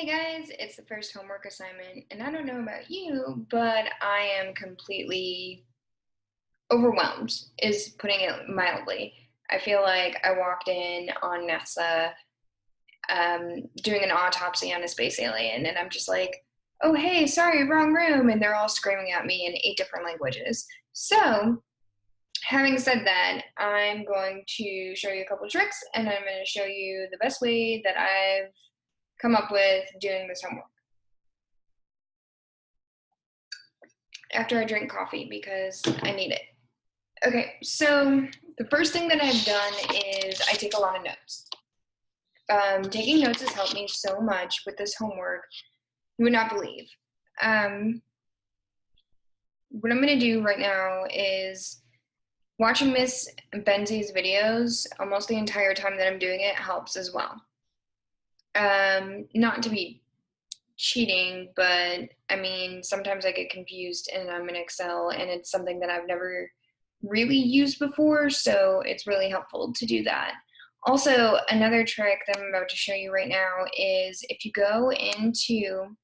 Hey guys, it's the first homework assignment, and I don't know about you, but I am completely overwhelmed, is putting it mildly. I feel like I walked in on NASA doing an autopsy on a space alien, and I'm just like, oh, hey, sorry, wrong room, and they're all screaming at me in 8 different languages. So, having said that, I'm going to show you a couple tricks, and I'm going to show you the best way that I've come up with doing this homework. After I drink coffee because I need it. Okay, so the first thing that I've done is I take a lot of notes. Taking notes has helped me so much with this homework, you would not believe. What I'm gonna do right now is watching Miss Benzie's videos almost the entire time that I'm doing it helps as well. Not to be cheating, but I mean, sometimes I get confused and I'm in Excel and it's something that I've never really used before, so it's really helpful to do that. Also, another trick that I'm about to show you right now is if you go into,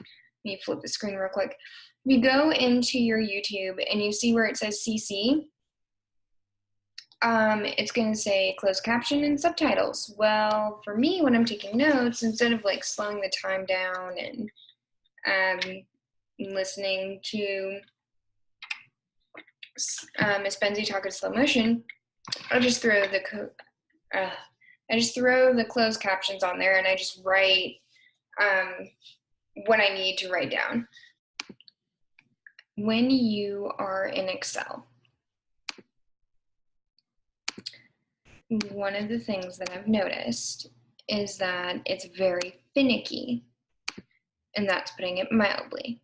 let me flip the screen real quick. If you go into your YouTube and you see where it says CC, it's going to say closed caption and subtitles. Well, for me, when I'm taking notes, instead of like slowing the time down and listening to Miss Benzie talk in slow motion, I just throw the closed captions on there, and I just write what I need to write down. When you are in Excel, one of the things that I've noticed is that it's very finicky, and that's putting it mildly.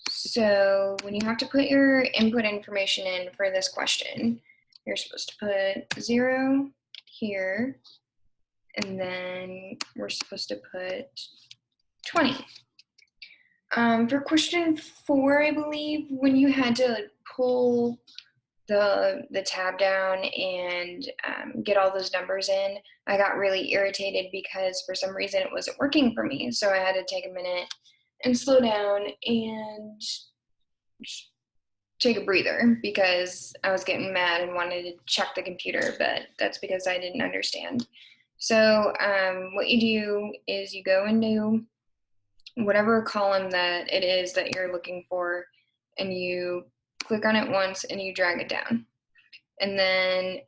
So when you have to put your input information in for this question, you're supposed to put 0 here, and then we're supposed to put 20. For question 4, I believe, when you had to pull the tab down and get all those numbers in, I got really irritated because for some reason it wasn't working for me. So I had to take a minute and slow down and take a breather because I was getting mad and wanted to check the computer, but that's because I didn't understand. So what you do is you go into whatever column that it is that you're looking for, and you click on it once and you drag it down. And then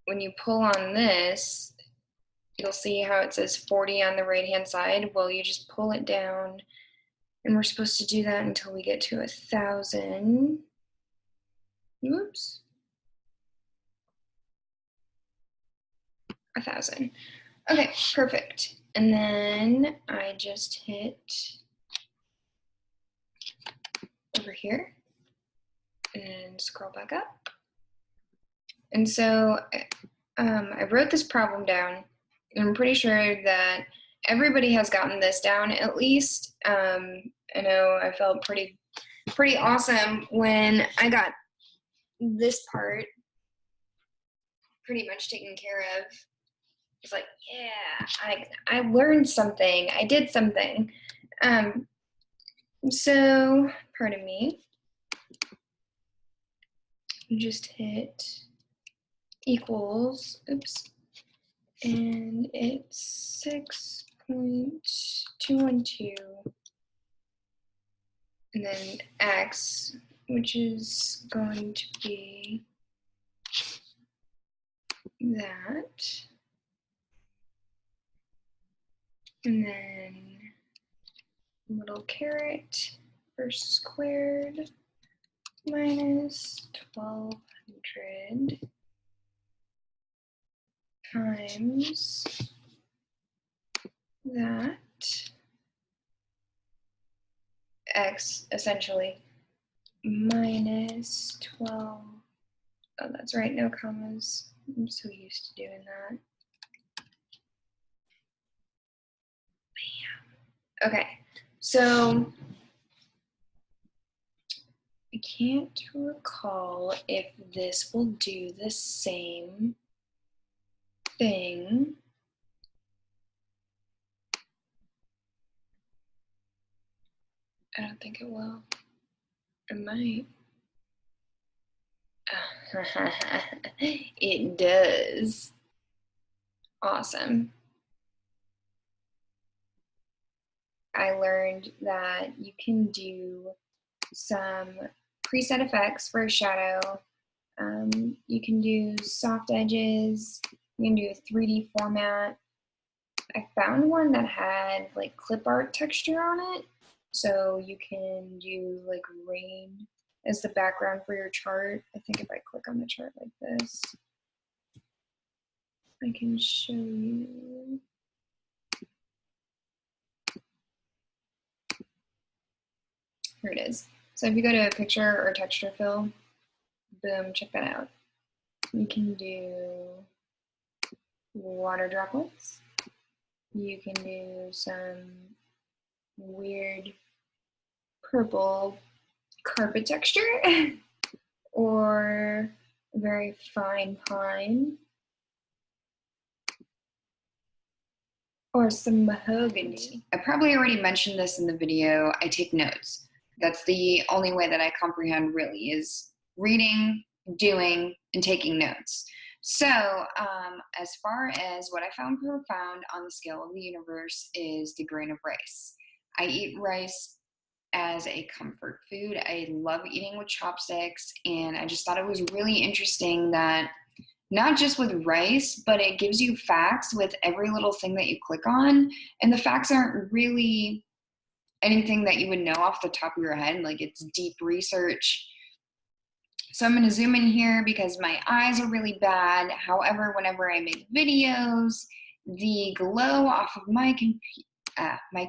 when you pull on this, you'll see how it says 40 on the right hand side. Well, you just pull it down, and we're supposed to do that until we get to 1,000. Oops. 1,000. Okay, perfect. And then I just hit over here and scroll back up. And so I wrote this problem down, and I'm pretty sure that everybody has gotten this down at least. I know I felt pretty awesome when I got this part pretty much taken care of. It's like, yeah, I learned something. I did something. So, pardon me. You just hit equals, oops, and it's 6.212, and then x, which is going to be that, and then little caret first squared minus 1,200 times that x essentially minus 12. Oh, that's right, no commas. I'm so used to doing that. Bam. Okay, so I can't recall if this will do the same thing I don't think it will. It might. It does. Awesome. I learned that you can do some preset effects for a shadow. You can do soft edges. You can do a 3D format. I found one that had like clip art texture on it. So you can do like rain as the background for your chart. I think if I click on the chart like this, I can show you. Here it is. So if you go to picture or texture fill, boom, check that out. You can do water droplets. You can do some weird purple carpet texture or very fine pine or some mahogany. I probably already mentioned this in the video. I take notes. That's the only way that I comprehend really, is reading, doing, and taking notes. So as far as what I found profound on the scale of the universe is the grain of rice. I eat rice as a comfort food. I love eating with chopsticks, and I just thought it was really interesting that not just with rice, but it gives you facts with every little thing that you click on, and the facts aren't really anything that you would know off the top of your head, like it's deep research. So I'm going to zoom in here because my eyes are really bad. However, whenever I make videos, the glow off of my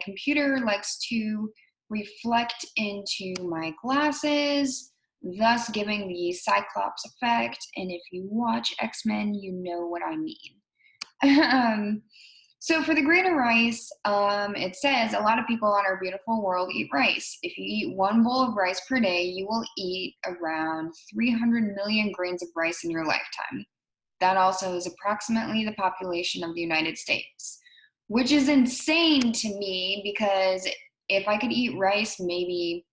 computer likes to reflect into my glasses, thus giving the Cyclops effect. And if you watch X-Men, you know what I mean. So for the grain of rice, it says a lot of people on our beautiful world eat rice. If you eat one bowl of rice per day, you will eat around 300 million grains of rice in your lifetime. That also is approximately the population of the United States, which is insane to me because if I could eat rice maybe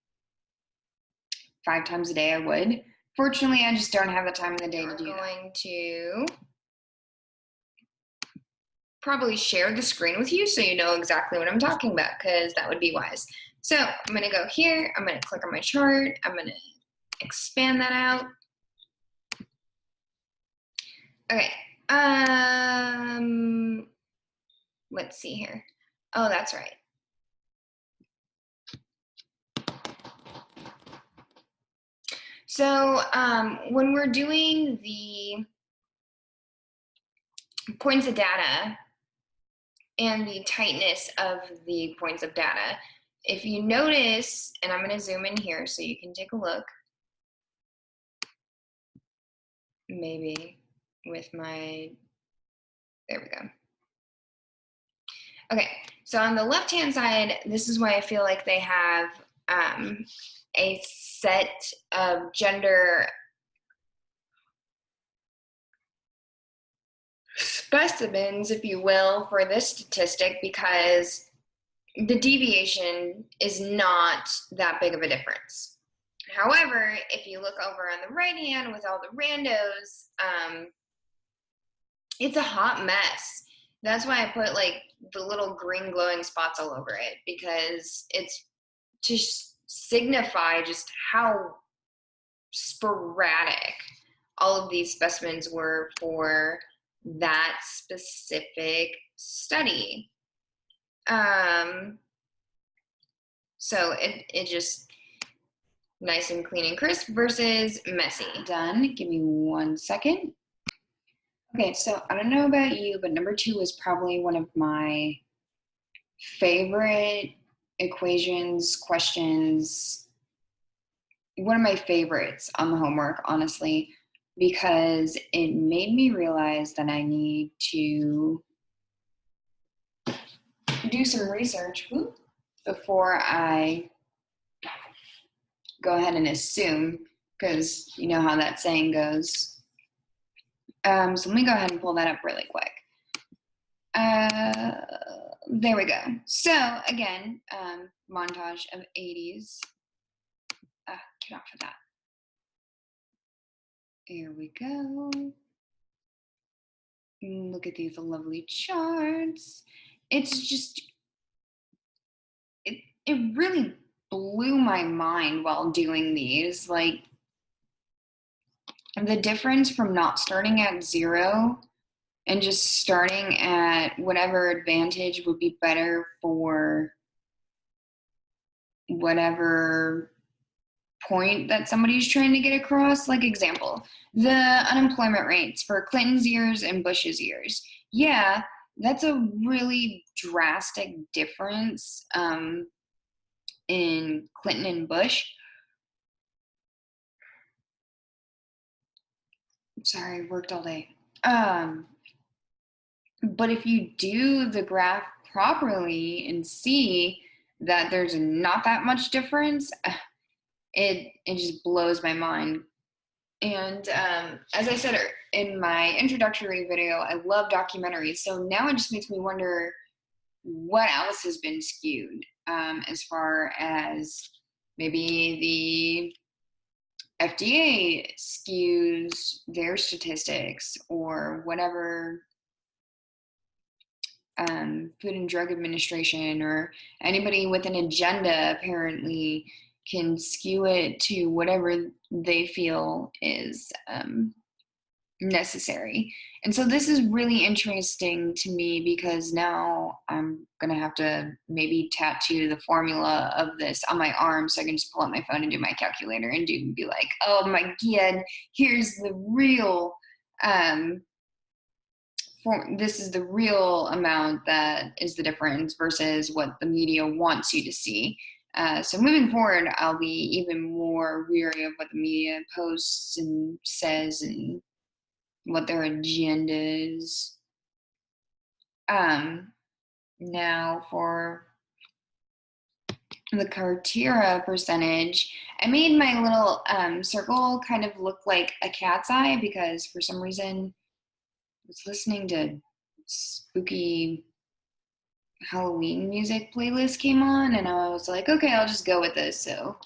5 times a day, I would. Fortunately, I just don't have the time of the day to do that. I'm going to probably share the screen with you so you know exactly what I'm talking about, because that would be wise. So I'm going to go here. I'm going to click on my chart. I'm going to expand that out. Okay. Let's see here. Oh, that's right. So when we're doing the points of data and the tightness of the points of data, if you notice, and I'm going to zoom in here so you can take a look, maybe with my, there we go. Okay, so on the left-hand side, this is why I feel like they have a set of gender specimens, if you will, for this statistic, because the deviation is not that big of a difference. However, if you look over on the right hand with all the randos, it's a hot mess. That's why I put like the little green glowing spots all over it, because it's to signify just how sporadic all of these specimens were for that specific study. So it just nice and clean and crisp versus messy. Done. Give me 1 second. Okay, so I don't know about you, but number 2 is probably one of my favorite equations, questions, one of my favorites on the homework, honestly, because it made me realize that I need to do some research before I go ahead and assume, because you know how that saying goes. So let me go ahead and pull that up really quick. there we go. So again, montage of 80s. Get off of that. Here we go. Look at these lovely charts. It's just, it really blew my mind while doing these. Like, the difference from not starting at 0 and just starting at whatever advantage would be better for whatever point that somebody's trying to get across. Like, example, the unemployment rates for Clinton's years and Bush's years. Yeah, that's a really drastic difference in Clinton and Bush. Sorry, I worked all day. But if you do the graph properly and see that there's not that much difference, it just blows my mind. And as I said in my introductory video, I love documentaries. So now it just makes me wonder what else has been skewed as far as maybe the FDA skews their statistics, or whatever Food and Drug Administration or anybody with an agenda apparently can skew it to whatever they feel is necessary. And so this is really interesting to me, because now I'm gonna have to maybe tattoo the formula of this on my arm so I can just pull out my phone and do my calculator and be like, oh my god, here's the real this is the real amount that is the difference versus what the media wants you to see. So moving forward, I'll be even more weary of what the media posts and says and what their agenda is. Now for the Cartera percentage, I made my little circle kind of look like a cat's eye, because for some reason I was listening to spooky Halloween music playlist came on, and I was like, okay, I'll just go with this. So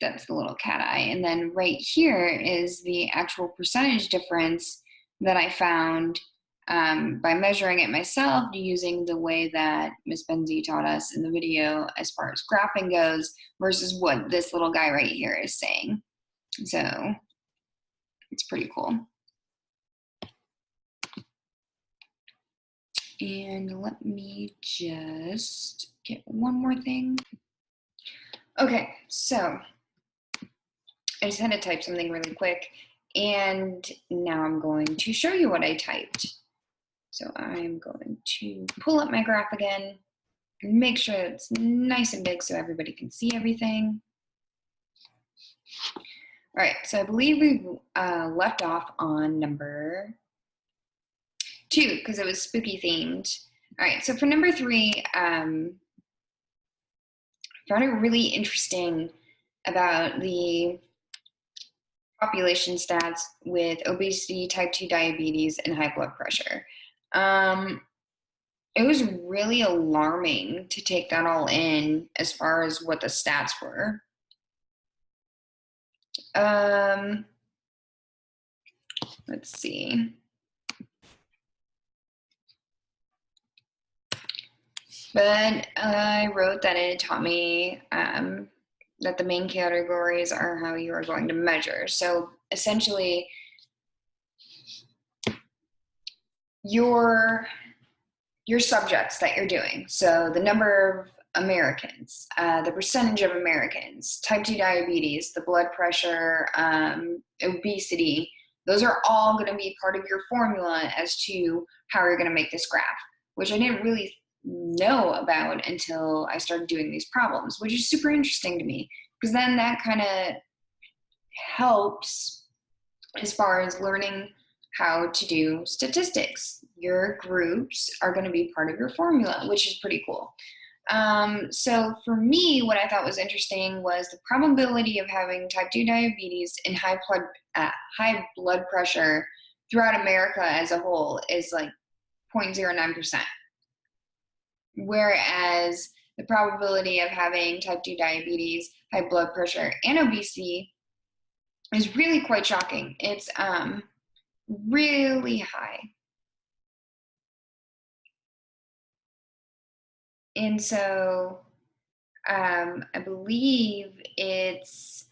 that's the little cat eye. And then right here is the actual percentage difference that I found by measuring it myself, using the way that Miss Benzie taught us in the video as far as graphing goes, versus what this little guy right here is saying. So it's pretty cool. And let me just get one more thing. Okay, so I just had to type something really quick, and now I'm going to show you what I typed. So I'm going to pull up my graph again and make sure it's nice and big so everybody can see everything. All right, so I believe we've left off on number 2 because it was spooky themed. All right, so for number 3, I found it really interesting about the population stats with obesity, type 2 diabetes, and high blood pressure. It was really alarming to take that all in as far as what the stats were. Let's see. But I wrote that it taught me that the main categories are how you are going to measure. So essentially, your subjects that you're doing. So the number of Americans, the percentage of Americans, type 2 diabetes, the blood pressure, obesity, those are all going to be part of your formula as to how you're going to make this graph, which I didn't really know about until I started doing these problems, which is super interesting to me, because then that kind of helps as far as learning how to do statistics. Your groups are going to be part of your formula, which is pretty cool. So for me, what I thought was interesting was the probability of having type 2 diabetes and high blood pressure throughout America as a whole is like 0.09%. whereas the probability of having type 2 diabetes, high blood pressure, and obesity is really quite shocking. It's really high. And so I believe it's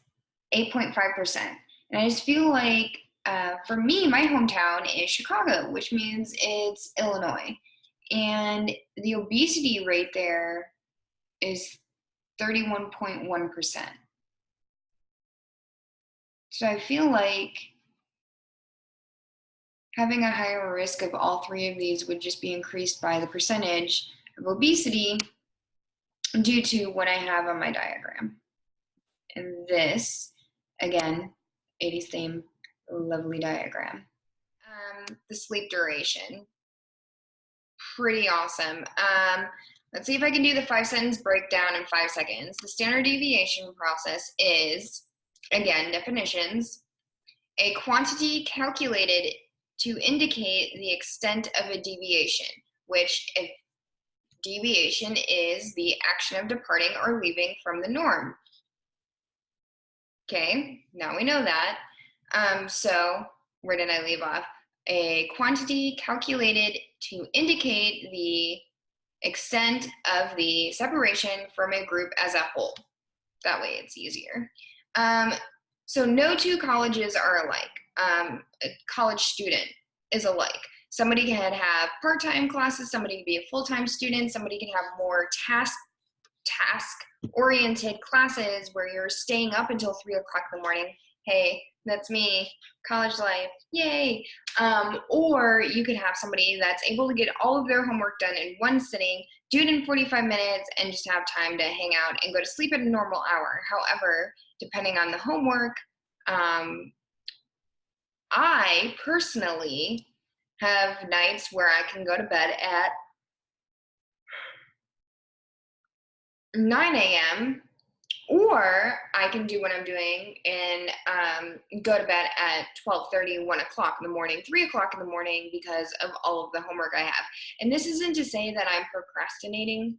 8.5%. And I just feel like, for me, my hometown is Chicago, which means it's Illinois. And the obesity rate there is 31.1%. So I feel like having a higher risk of all three of these would just be increased by the percentage of obesity due to what I have on my diagram. And this, again, 80s theme, lovely diagram. The sleep duration, pretty awesome. Let's see if I can do the 5-sentence breakdown in 5 seconds. The standard deviation process is, again, definitions, a quantity calculated to indicate the extent of a deviation, which if deviation is the action of departing or leaving from the norm. Okay, now we know that. So where did I leave off? A quantity calculated to indicate the extent of the separation from a group as a whole. That way it's easier. So no two colleges are alike. A college student is alike. Somebody can have part-time classes, somebody can be a full-time student, somebody can have more task-oriented classes where you're staying up until 3 o'clock in the morning. Hey, that's me, college life, yay. Or you could have somebody that's able to get all of their homework done in one sitting, do it in 45 minutes, and just have time to hang out and go to sleep at a normal hour. However, depending on the homework, I personally have nights where I can go to bed at 9 a.m. or I can do what I'm doing and go to bed at 12:30, 1 o'clock in the morning, 3 o'clock in the morning because of all of the homework I have. And this isn't to say that I'm procrastinating,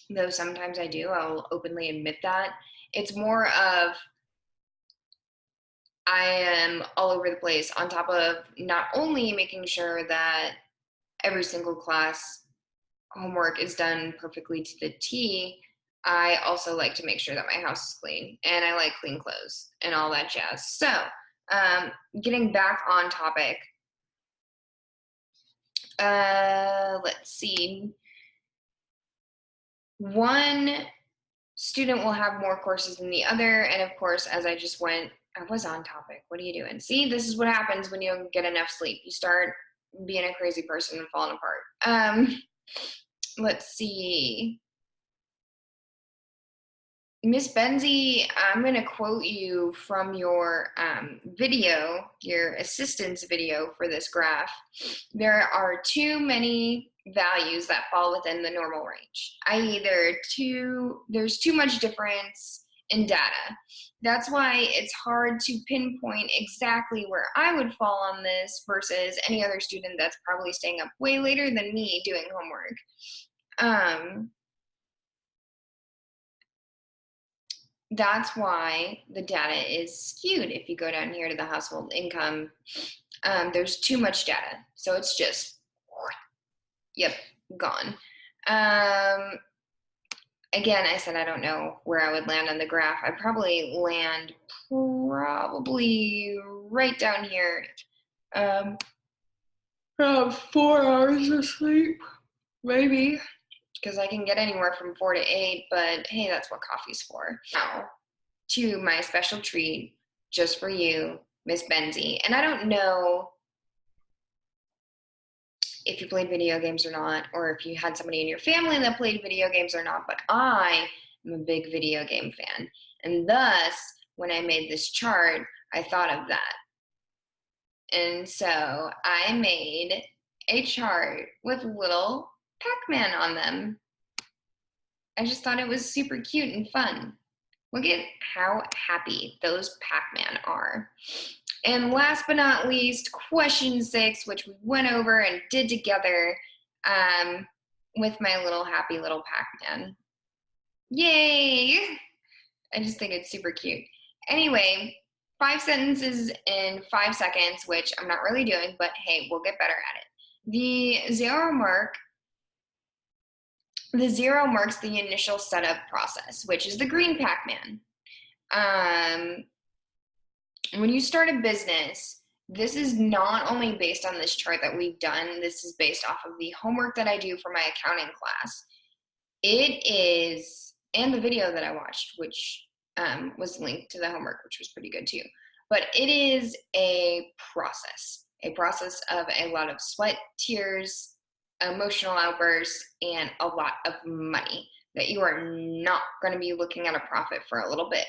though sometimes I do. I'll openly admit that. It's more of I am all over the place on top of not only making sure that every single class homework is done perfectly to the T, I also like to make sure that my house is clean and I like clean clothes and all that jazz. So getting back on topic, let's see. One student will have more courses than the other. And of course, as I just went, I was on topic. What are you doing? See, this is what happens when you don't get enough sleep. You start being a crazy person and falling apart. Let's see. Miss Benzie, I'm going to quote you from your video, your assistance video for this graph. There are too many values that fall within the normal range, i.e. there's too much difference in data. That's why it's hard to pinpoint exactly where I would fall on this versus any other student that's probably staying up way later than me doing homework. That's why the data is skewed. If you go down here to the household income, there's too much data. So it's just, yep, gone. Again, I said I don't know where I would land on the graph. I'd probably land right down here. 4 hours of sleep, maybe, because I can get anywhere from 4 to 8, but hey, that's what coffee's for. Now, to my special treat, just for you, Miss Benzie. And I don't know if you played video games or not, or if you had somebody in your family that played video games or not, but I am a big video game fan. And thus, when I made this chart, I thought of that. And so I made a chart with little Pac-Man on them. I just thought it was super cute and fun. Look at how happy those Pac-Man are. And last but not least, question 6, which we went over and did together. with my little happy little Pac-Man. Yay! I just think it's super cute. Anyway, 5 sentences in 5 seconds, which I'm not really doing, but hey, we'll get better at it. The zero marks the initial setup process, which is the green Pac-Man. When you start a business, this is not only based on this chart that we've done, this is based off of the homework that I do for my accounting class. It is, and the video that I watched, which was linked to the homework, which was pretty good too. But it is a process of a lot of sweat, tears, emotional outbursts, and a lot of money that you are not going to be looking at a profit for a little bit.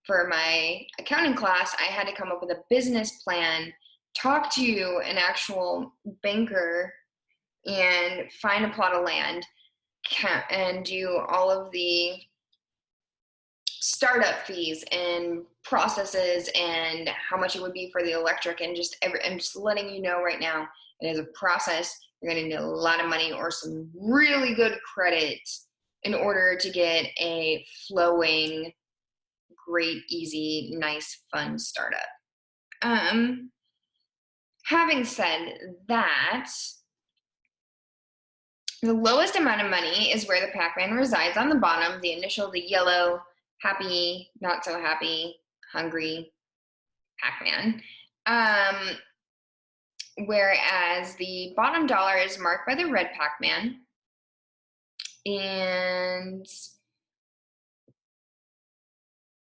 For my accounting class, I had to come up with a business plan, talk to an actual banker, and find a plot of land, and do all of the startup fees and processes and how much it would be for the electric, and I'm just letting you know right now, it is a process. You're going to need a lot of money or some really good credit in order to get a flowing, great, easy, nice, fun startup. Having said that, the lowest amount of money is where the Pac-Man resides on the bottom, the initial, the yellow, happy, not so happy, hungry Pac-Man. Whereas the bottom dollar is marked by the red Pac-Man. And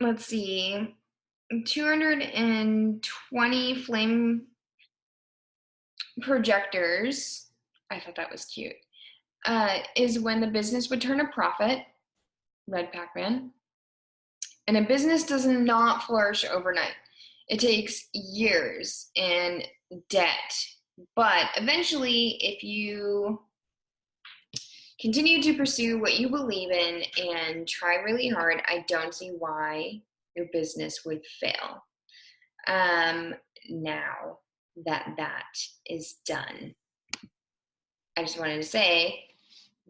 let's see, 220 flame projectors, I thought that was cute, is when the business would turn a profit, red Pac-Man. And a business does not flourish overnight. It takes years and debt. But eventually, if you continue to pursue what you believe in and try really hard, I don't see why your business would fail. Now that that is done, I just wanted to say,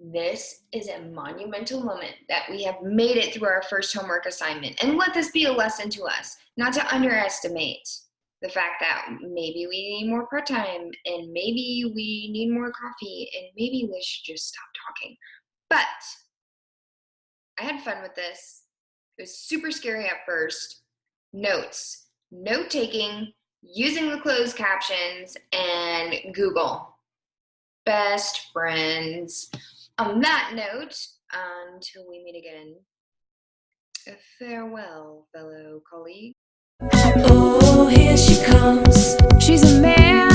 this is a monumental moment that we have made it through our first homework assignment. And let this be a lesson to us, not to underestimate the fact that maybe we need more part-time, and maybe we need more coffee, and maybe we should just stop talking. But I had fun with this. It was super scary at first. Notes, note-taking, using the closed captions, and Google. Best friends. On that note, until we meet again, farewell, fellow colleague. Oh, here she comes. She's a man.